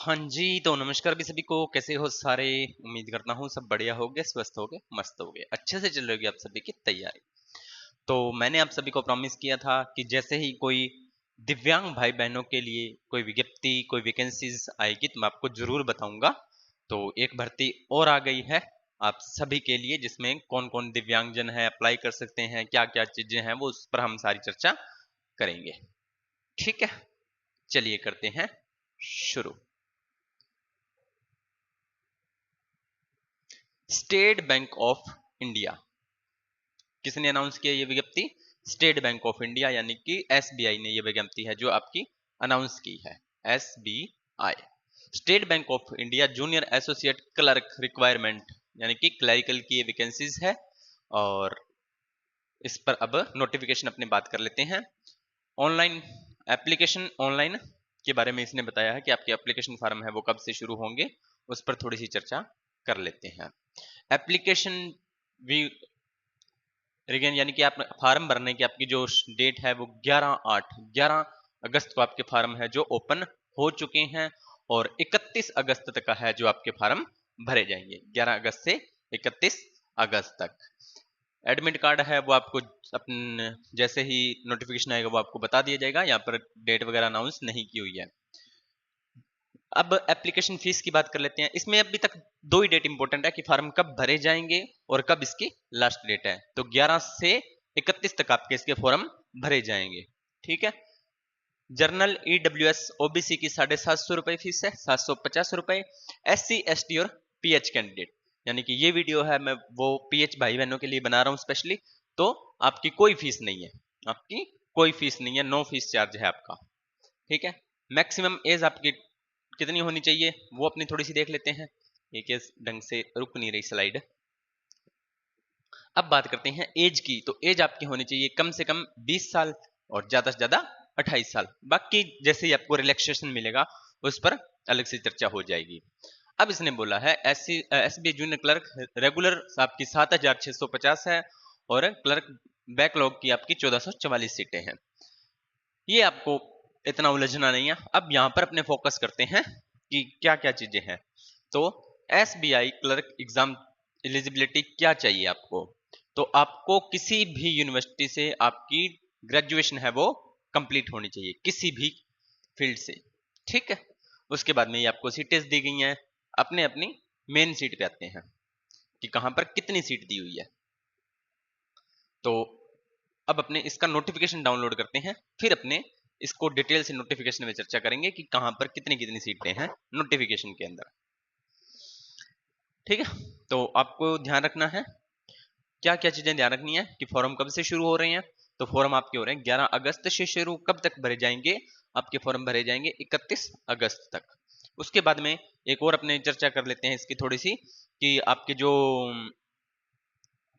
हाँ जी, तो नमस्कार भी सभी को। कैसे हो सारे? उम्मीद करता हूँ सब बढ़िया होगे, स्वस्थ होगे, मस्त होगे, अच्छे से चल रही होगी आप सभी की तैयारी। तो मैंने आप सभी को प्रॉमिस किया था कि जैसे ही कोई दिव्यांग भाई बहनों के लिए कोई विज्ञप्ति, कोई वैकेंसीज आएगी तो मैं आपको जरूर बताऊंगा। तो एक भर्ती और आ गई है आप सभी के लिए, जिसमें कौन कौन दिव्यांगजन है, अप्लाई कर सकते हैं, क्या क्या चीजें हैं, वो उस पर हम सारी चर्चा करेंगे। ठीक है, चलिए करते हैं शुरू। स्टेट बैंक ऑफ इंडिया, किसने अनाउंस किया ये विज्ञप्ति? स्टेट बैंक ऑफ इंडिया यानी कि एसबीआई ने ये विज्ञप्ति है जो आपकी अनाउंस की है। SBI, state bank of India junior associate clerk requirement, यानी कि क्लरिकल की वैकेंसीज है। और इस पर अब नोटिफिकेशन अपने बात कर लेते हैं। ऑनलाइन एप्लीकेशन, ऑनलाइन के बारे में इसने बताया है कि आपके एप्लीकेशन फॉर्म है वो कब से शुरू होंगे, उस पर थोड़ी सी चर्चा कर लेते हैं। एप्लीकेशन भी रिगेन, यानी कि आप फार्म भरने की आपकी जो डेट है वो 11 अगस्त को आपके फार्म है जो ओपन हो चुके हैं, और 31 अगस्त तक का है जो आपके फार्म भरे जाएंगे। 11 अगस्त से 31 अगस्त तक। एडमिट कार्ड है वो आपको अपन जैसे ही नोटिफिकेशन आएगा वो आपको बता दिया जाएगा। यहाँ पर डेट वगैरह अनाउंस नहीं की हुई है। अब एप्लीकेशन फीस की बात कर लेते हैं। इसमें अभी तक दो ही डेट इंपॉर्टेंट है कि फॉर्म कब भरे जाएंगे और कब इसकी लास्ट डेट है। तो 11 से 31 तक आपके इसके फॉर्म भरे जाएंगे। ठीक है। जर्नल ईडब्ल्यूएस ओबीसी की 750 रुपए फीस है, 750 रुपए। SC ST और PH कैंडिडेट, यानी कि ये वीडियो है मैं वो PH भाई बहनों के लिए बना रहा हूं स्पेशली। तो आपकी कोई फीस नहीं है, आपकी कोई फीस नहीं है, नो फीस चार्ज है आपका। ठीक है। मैक्सिमम एज आपकी कितनी होनी चाहिए वो अपनी थोड़ी सी देख लेते हैं। एक ढंग से रुक नहीं रही स्लाइड। अब बात करते हैं एज की। तो एज आपकी होनी चाहिए कम से कम 20 साल और ज्यादा से ज्यादा 28 साल। बाकी जैसे ही आपको रिलैक्सेशन मिलेगा उस पर अलग से चर्चा हो जाएगी। अब इसने बोला है एसबी जूनियर क्लर्क रेगुलर आपकी 7650 है, और क्लर्क बैकलॉग की आपकी 1444 सीटें हैं। ये आपको इतना उलझना नहीं है। अब यहां पर अपने फोकस करते हैं कि क्या क्या चीजें हैं। तो एसबीआई क्लर्क एग्जाम एलिजिबिलिटी क्या चाहिए आपको? तो आपको किसी भी यूनिवर्सिटी से आपकी ग्रेजुएशन है वो कंप्लीट होनी चाहिए, किसी भी फील्ड से। ठीक है। उसके बाद में ये आपको सीटें दी गई हैं। अपने अपनी मेन सीट पे आते हैं कि कहां पर कितनी सीट दी हुई है। तो अब अपने इसका नोटिफिकेशन डाउनलोड करते हैं, फिर अपने इसको डिटेल से नोटिफिकेशन में चर्चा करेंगे कि कहां पर कितनी कितनी सीटें हैं नोटिफिकेशन के अंदर। ठीक है। तो आपको ध्यान रखना है, क्या क्या चीजें ध्यान रखनी है कि फॉर्म कब से शुरू हो रहे हैं। तो फॉर्म आपके हो रहे हैं 11 अगस्त से शुरू, कब तक भरे जाएंगे? आपके फॉर्म भरे जाएंगे 31 अगस्त तक। उसके बाद में एक और अपने चर्चा कर लेते हैं इसकी थोड़ी सी, कि आपके जो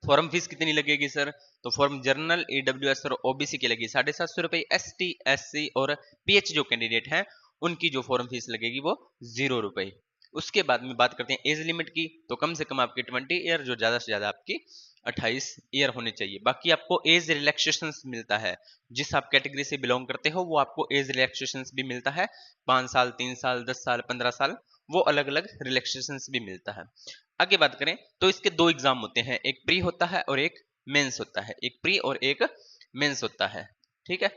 फॉर्म फीस कितनी लगेगी सर? तो फॉर्म जर्नल ईडब्ल्यूएस और ओबीसी की लगी 750 रुपए। ST SC और PH जो कैंडिडेट हैं उनकी जो फॉर्म फीस लगेगी वो 0 रुपए। उसके बाद में बात करते हैं एज लिमिट की। तो कम से कम आपकी 20 ईयर, जो ज्यादा से ज्यादा आपकी 28 ईयर होने चाहिए। बाकी आपको एज रिलैक्सेशन मिलता है, जिस आप कैटेगरी से बिलोंग करते हो वो आपको एज रिलैक्सेशन भी मिलता है। 5 साल, 3 साल, 10 साल, 15 साल, वो अलग अलग रिलैक्सेशन भी मिलता है। आगे बात करें तो इसके दो एग्जाम होते हैं, एक प्री होता है और एक मेंस होता है। एक प्री और एक मेंस होता है। ठीक है।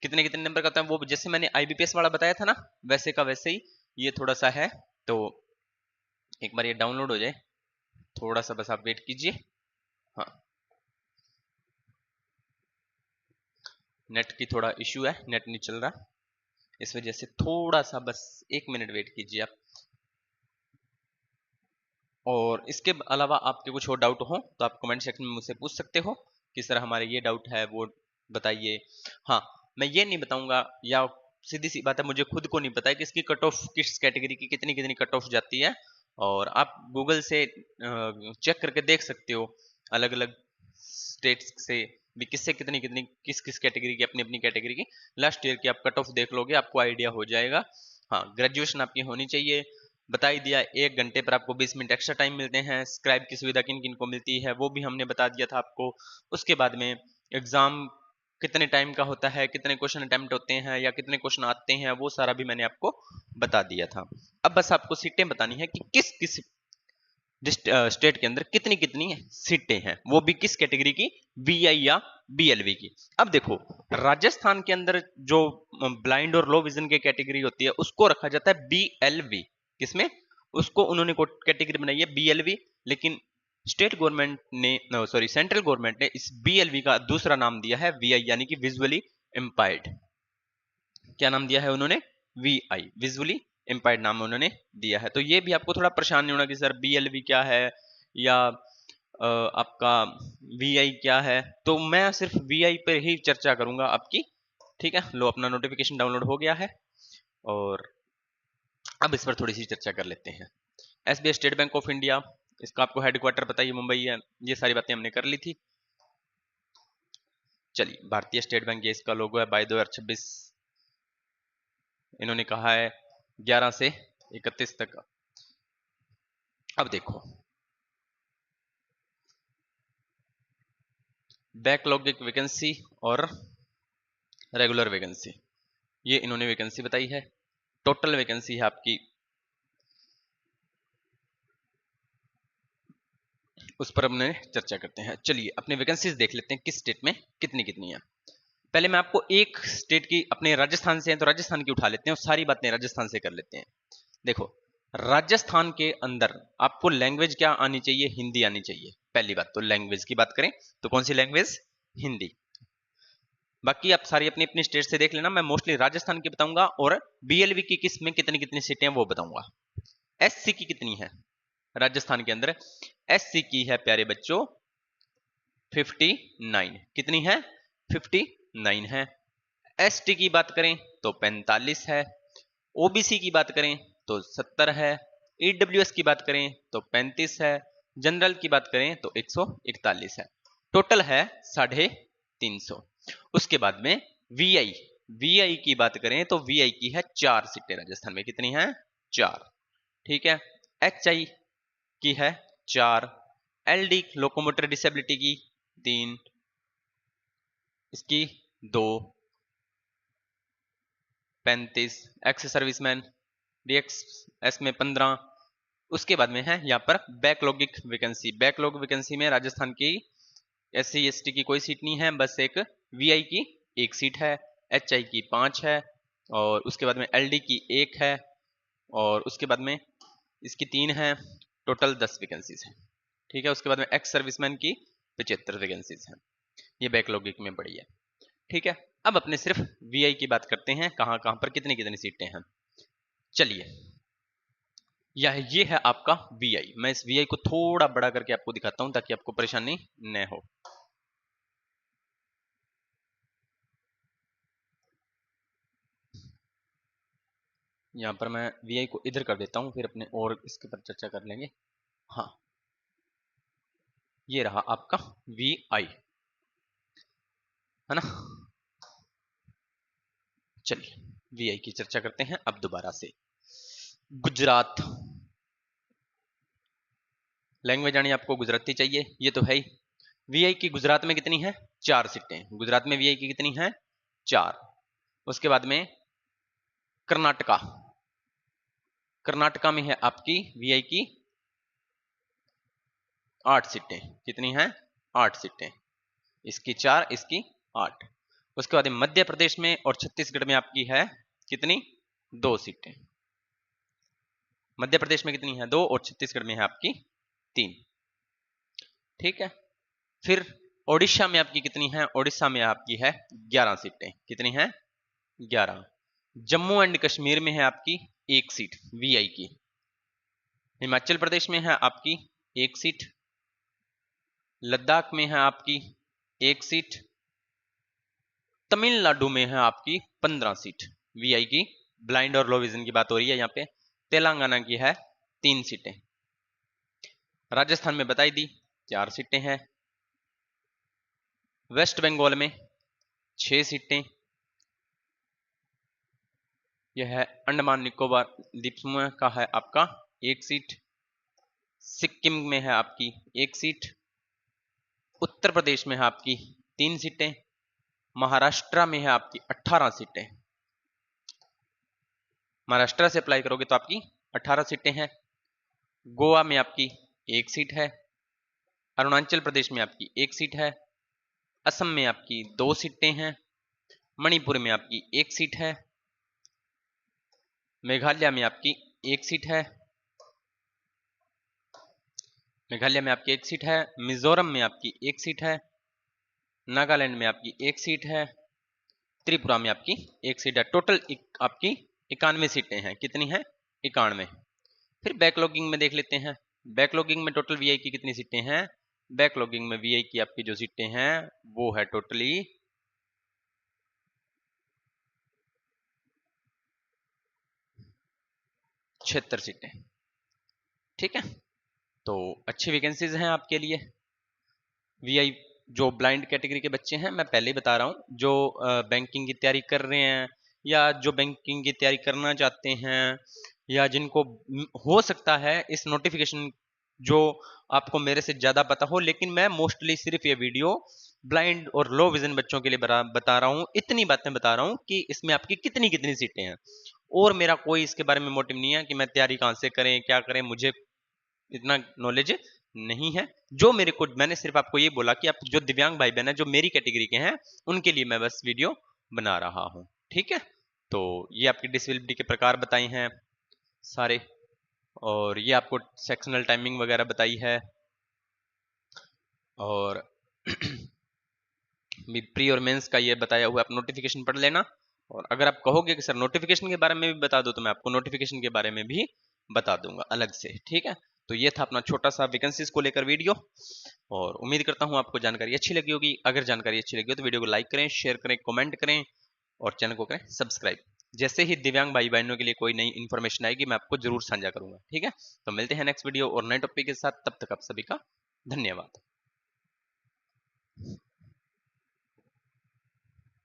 कितने कितने नंबर का होता है वो जैसे मैंने IBPS वाला बताया था ना, वैसे का वैसे ही ये थोड़ा सा है। तो एक बार ये डाउनलोड हो जाए, थोड़ा सा बस आप वेट कीजिए। हाँ, नेट की थोड़ा इश्यू है, नेट नहीं चल रहा, इस वजह से थोड़ा सा बस 1 मिनट वेट कीजिए आप। और इसके अलावा आपके कुछ और डाउट हो तो आप कमेंट सेक्शन में मुझसे पूछ सकते हो कि सर हमारे ये डाउट है वो बताइए। हाँ, मैं ये नहीं बताऊंगा, या सीधी सी बात है मुझे खुद को नहीं पता है कि इसकी कट ऑफ किस कैटेगरी की कितनी कितनी कट ऑफ जाती है। और आप गूगल से चेक करके देख सकते हो अलग अलग स्टेट्स से भी किससे कितनी कितनी किस किस कैटेगरी की, अपनी अपनी कैटेगरी की लास्ट ईयर की आप कट ऑफ देख लोगे, आपको आइडिया हो जाएगा। हाँ, ग्रेजुएशन आपकी होनी चाहिए। बता ही दिया, 1 घंटे पर आपको 20 मिनट एक्स्ट्रा टाइम मिलते हैं। स्क्राइब की सुविधा किन किन को मिलती है वो भी हमने बता दिया था आपको। उसके बाद में एग्जाम कितने टाइम का होता है, कितने क्वेश्चन अटेम्प्ट होते हैं या कितने क्वेश्चन आते हैं, वो सारा भी मैंने आपको बता दिया था। अब बस आपको सीटें बतानी है कि किस किस स्टेट के अंदर कितनी कितनी सीटें हैं, वो भी किस कैटेगरी की, वीआई या बीएलवी की। अब देखो, राजस्थान के अंदर जो ब्लाइंड और लो विजन की कैटेगरी होती है उसको रखा जाता है बीएलवी। किसमें? उसको उन्होंने कैटेगरी बनाई है बीएलवी, लेकिन स्टेट गवर्नमेंट ने, सॉरी सेंट्रल गवर्नमेंट ने इस बीएलवी का दूसरा नाम दिया है वीआई, यानी कि विजुअली इंपायर्ड। क्या नाम दिया है उन्होंने? वीआई, विजुअली इंपायर्ड नाम उन्होंने दिया है। तो ये भी आपको थोड़ा परेशान नहीं होना कि सर बीएलवी क्या है या आपका वीआई क्या है। तो मैं सिर्फ वीआई पर ही चर्चा करूंगा आपकी। ठीक है, लो अपना नोटिफिकेशन डाउनलोड हो गया है और अब इस पर थोड़ी सी चर्चा कर लेते हैं। SBI state bank of India, इसका आपको हेडक्वार्टर पता ही मुंबई है, ये सारी बातें हमने कर ली थी। चलिए, भारतीय स्टेट बैंक, ये इसका लोगो है बाय 2026। इन्होंने कहा है 11 से 31 तक। अब देखो, बैकलॉगिक वैकेंसी और रेगुलर वैकेंसी, ये इन्होंने वैकेंसी बताई है। टोटल वैकेंसी है आपकी, उस पर हमने चर्चा करते हैं। चलिए अपने वैकेंसीज देख लेते हैं किस स्टेट में कितनी कितनी है। पहले मैं आपको एक स्टेट की, अपने राजस्थान से है तो राजस्थान की उठा लेते हैं और सारी बातें राजस्थान से कर लेते हैं। देखो, राजस्थान के अंदर आपको लैंग्वेज क्या आनी चाहिए? हिंदी आनी चाहिए। पहली बात तो लैंग्वेज की बात करें तो कौन सी लैंग्वेज? हिंदी। बाकी आप सारी अपनी अपनी स्टेट से देख लेना, मैं मोस्टली राजस्थान की बताऊंगा और बीएलवी की किस में कितनी कितनी सीटें हैं वो बताऊंगा। एससी की कितनी है राजस्थान के अंदर? एससी की है प्यारे बच्चों 59। कितनी है? 59 है। एसटी की बात करें तो 45 है। ओबीसी की बात करें तो 70 है। ईडब्ल्यूएस की बात करें तो 35 है। जनरल की बात करें तो 141 है। टोटल है 350। उसके बाद में वीआई, वीआई की बात करें तो वीआई की है 4 सीटें राजस्थान में। कितनी है? 4। ठीक है। एचआई की है 4। एलडी लोकोमोटर डिसेबिलिटी की 3, इसकी 2, 35। एक्स सर्विसमैन डीएक्स में 15। उसके बाद में है यहाँ पर बैकलॉगिक वैकेंसी। बैकलॉग वैकेंसी में राजस्थान की एससी एसटी की कोई सीट नहीं है, बस एक वीआई की एक सीट है, एचआई की 5 है और उसके बाद में एलडी की 1 है और उसके बाद में इसकी 3 है। टोटल 10 वैकेंसीज है। ठीक है। उसके बाद में एक्स सर्विसमैन की 75 वैकेंसीज है। ये बैकलॉगिक में पड़ी है। ठीक है। अब अपने सिर्फ वीआई की बात करते हैं, कहां कहां पर कितनी कितनी सीटें हैं। चलिए, ये है आपका वीआई। मैं इस वीआई को थोड़ा बड़ा करके आपको दिखाता हूं ताकि आपको परेशानी न हो। यहां पर मैं वीआई को इधर कर देता हूं, फिर अपने और इसके ऊपर चर्चा कर लेंगे। हाँ, ये रहा आपका वीआई, है ना। चलिए वीआई की चर्चा करते हैं अब दोबारा से। गुजरात, लैंग्वेज आनी आपको गुजराती चाहिए, ये तो है ही। वीआई की गुजरात में कितनी है? 4 सीटें। गुजरात में वीआई की कितनी है? 4। उसके बाद में कर्नाटका, कर्नाटका में है आपकी वीआई की 8 सीटें। कितनी है? 8 सीटें। इसकी 4, इसकी 8। उसके बाद मध्य प्रदेश में और छत्तीसगढ़ में आपकी है कितनी? 2 सीटें। मध्य प्रदेश में कितनी है? 2 और छत्तीसगढ़ में है आपकी 3। ठीक है। फिर ओडिशा में आपकी कितनी है? ओडिशा में आपकी है 11 सीटें। कितनी है? 11। जम्मू एंड कश्मीर में है आपकी 1 सीट वीआई की। हिमाचल प्रदेश में है आपकी 1 सीट। लद्दाख में है आपकी 1 सीट। तमिलनाडु में है आपकी 15 सीट वीआई की। ब्लाइंड और लो विजन की बात हो रही है यहाँ पे। तेलंगाना की है 3 सीटें। राजस्थान में बताई दी 4 सीटें हैं। वेस्ट बंगाल में 6 सीटें। यह है अंडमान निकोबार द्वीप समूह का है आपका 1 सीट। सिक्किम में है आपकी 1 सीट। उत्तर प्रदेश में है आपकी 3 सीटें। महाराष्ट्र में है आपकी 18 सीटें, महाराष्ट्र से अप्लाई करोगे तो आपकी 18 सीटें हैं। गोवा में आपकी 1 सीट है, अरुणाचल प्रदेश में आपकी 1 सीट है, असम में आपकी 2 सीटें हैं, मणिपुर में आपकी 1 सीट है, मेघालय में आपकी 1 सीट है, मेघालय में आपकी 1 सीट है, मिजोरम में आपकी 1 सीट है, नागालैंड में आपकी 1 सीट है, त्रिपुरा में आपकी 1 सीट है। टोटल आपकी 91 सीटें हैं। कितनी हैं? 91। फिर बैकलॉगिंग में देख लेते हैं। बैकलॉगिंग में टोटल वीआई की कितनी सीटें हैं? बैकलॉगिंग में वीआई की आपकी जो सीटें हैं वो है टोटली 76 सीटें। ठीक है, तो अच्छी वैकेंसीज हैं आपके लिए। वीआई जो ब्लाइंड कैटेगरी के बच्चे हैं, मैं पहले ही बता रहा हूँ, जो बैंकिंग की तैयारी कर रहे हैं या जो बैंकिंग की तैयारी करना चाहते हैं या जिनको हो सकता है इस नोटिफिकेशन जो आपको मेरे से ज़्यादा पता हो, लेकिन मैं मोस्टली सिर्फ ये वीडियो ब्लाइंड और लो विजन बच्चों के लिए बता रहा हूँ। इतनी बातें बता रहा हूँ कि इसमें आपकी कितनी कितनी सीटें हैं, और मेरा कोई इसके बारे में मोटिव नहीं है कि मैं तैयारी कहाँ से करें क्या करें, मुझे इतना नॉलेज नहीं है। जो मेरे को, मैंने सिर्फ आपको ये बोला कि आप जो दिव्यांग भाई बहन है जो मेरी कैटेगरी के हैं उनके लिए मैं बस वीडियो बना रहा हूँ। ठीक है, तो ये आपकी डिसेबिलिटी के प्रकार बताए हैं सारे, और ये आपको सेक्शनल टाइमिंग वगैरह बताई है, और प्री और मेंस का ये बताया हुआ, आप नोटिफिकेशन पढ़ लेना। और अगर आप कहोगे कि सर नोटिफिकेशन के बारे में भी बता दो, तो मैं आपको नोटिफिकेशन के बारे में भी बता दूंगा अलग से। ठीक है, तो ये था अपना छोटा सा वैकेंसीज को लेकर वीडियो, और उम्मीद करता हूँ आपको जानकारी अच्छी लगी होगी। अगर जानकारी अच्छी लगी हो तो वीडियो को लाइक करें, शेयर करें, कमेंट करें, और चैनल को करें सब्सक्राइब। जैसे ही दिव्यांग भाई बहनों के लिए कोई नई इन्फॉर्मेशन आएगी मैं आपको जरूर साझा करूंगा। ठीक है, तो मिलते हैं नेक्स्ट वीडियो और नए टॉपिक के साथ। तब तक आप सभी का धन्यवाद।